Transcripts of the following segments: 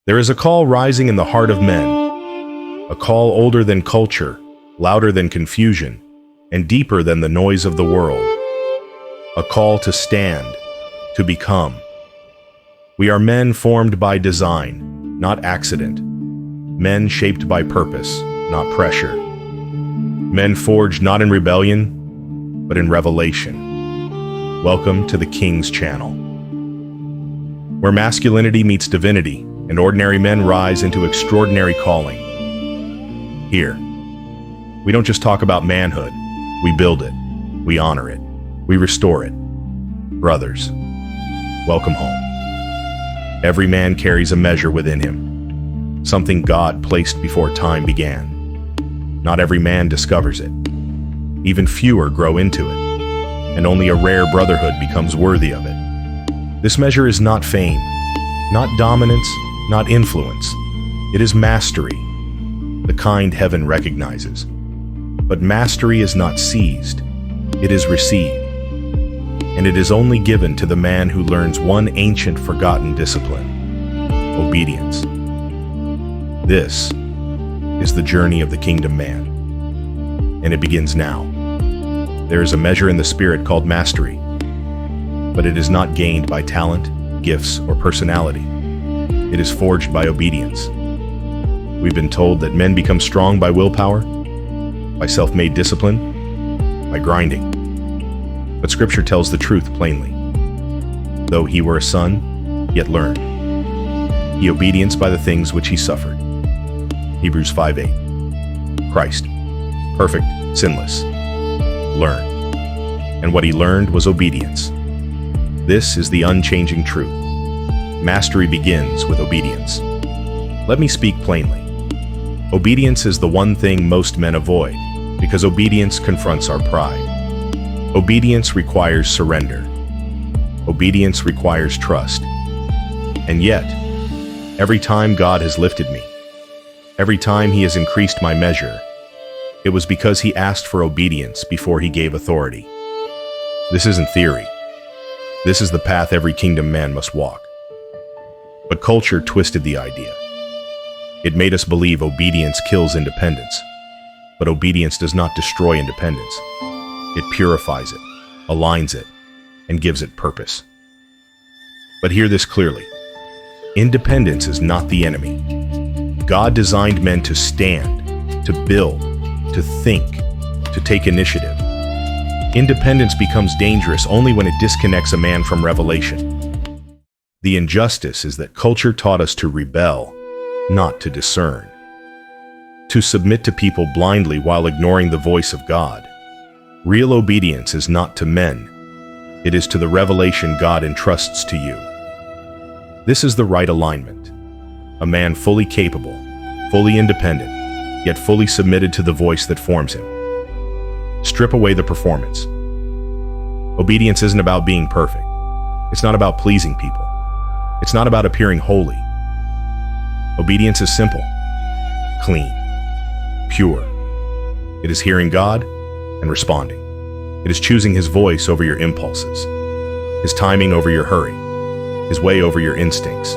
There is a call rising in the heart of men, a call older than culture, louder than confusion, and deeper than the noise of the world. A call to stand, to become. We are men formed by design, not accident. Men shaped by purpose, not pressure. Men forged not in rebellion, but in revelation. Welcome to the King's Channel, where masculinity meets divinity and ordinary men rise into extraordinary calling. Here, we don't just talk about manhood, we build it, we honor it, we restore it. Brothers, welcome home. Every man carries a measure within him, something God placed before time began. Not every man discovers it. Even fewer grow into it, and only a rare brotherhood becomes worthy of it. This measure is not fame, not dominance, not influence. It is mastery, the kind heaven recognizes. But mastery is not seized, it is received. And it is only given to the man who learns one ancient forgotten discipline: obedience. This is the journey of the kingdom man, and it begins now. There is a measure in the spirit called mastery, but it is not gained by talent, gifts, or personality. It is forged by obedience. We've been told that men become strong by willpower, by self-made discipline, by grinding. But Scripture tells the truth plainly. Though he were a son, yet learned. He obedience by the things which he suffered. Hebrews 5:8. Christ, perfect, sinless, learned. And what he learned was obedience. This is the unchanging truth. Mastery begins with obedience. Let me speak plainly. Obedience is the one thing most men avoid, because obedience confronts our pride. Obedience requires surrender. Obedience requires trust. And yet, every time God has lifted me, every time he has increased my measure, it was because he asked for obedience before he gave authority. This isn't theory. This is the path every kingdom man must walk. But culture twisted the idea. It made us believe obedience kills independence. But obedience does not destroy independence. It purifies it, aligns it, and gives it purpose. But hear this clearly. Independence is not the enemy. God designed men to stand, to build, to think, to take initiative. Independence becomes dangerous only when it disconnects a man from revelation. The injustice is that culture taught us to rebel, not to discern. To submit to people blindly while ignoring the voice of God. Real obedience is not to men. It is to the revelation God entrusts to you. This is the right alignment. A man fully capable, fully independent, yet fully submitted to the voice that forms him. Strip away the performance. Obedience isn't about being perfect. It's not about pleasing people. It's not about appearing holy. Obedience is simple, clean, pure. It is hearing God and responding. It is choosing his voice over your impulses, his timing over your hurry, his way over your instincts.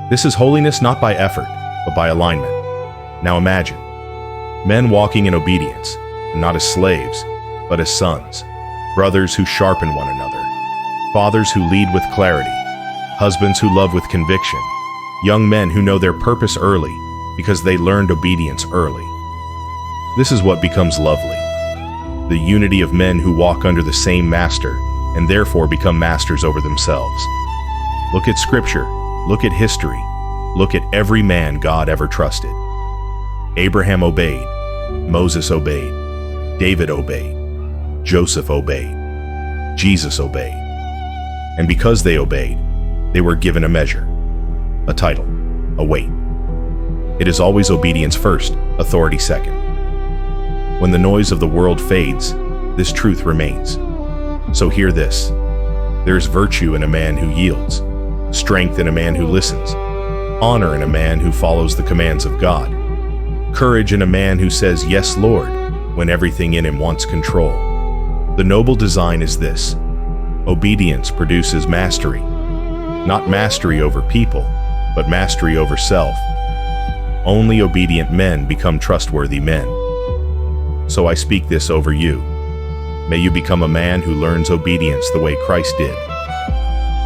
This is holiness not by effort, but by alignment. Now imagine, men walking in obedience, and not as slaves, but as sons, brothers who sharpen one another, fathers who lead with clarity, husbands who love with conviction, young men who know their purpose early because they learned obedience early. This is what becomes lovely. The unity of men who walk under the same master and therefore become masters over themselves. Look at Scripture, look at history, look at every man God ever trusted. Abraham obeyed, Moses obeyed, David obeyed, Joseph obeyed, Jesus obeyed. And because they obeyed, they were given a measure, a title, a weight. It is always obedience first, authority second. When the noise of the world fades, this truth remains. So hear this. There is virtue in a man who yields, strength in a man who listens, honor in a man who follows the commands of God, courage in a man who says, "Yes, Lord," when everything in him wants control. The noble design is this: obedience produces mastery, not mastery over people, but mastery over self. Only obedient men become trustworthy men. So I speak this over you. May you become a man who learns obedience the way Christ did.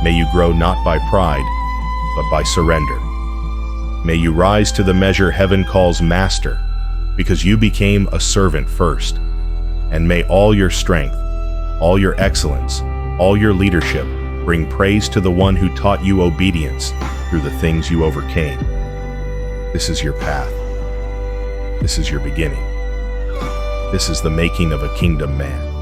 May you grow not by pride, but by surrender. May you rise to the measure heaven calls master, because you became a servant first. And may all your strength, all your excellence, all your leadership bring praise to the one who taught you obedience through the things you overcame. This is your path. This is your beginning. This is the making of a kingdom man.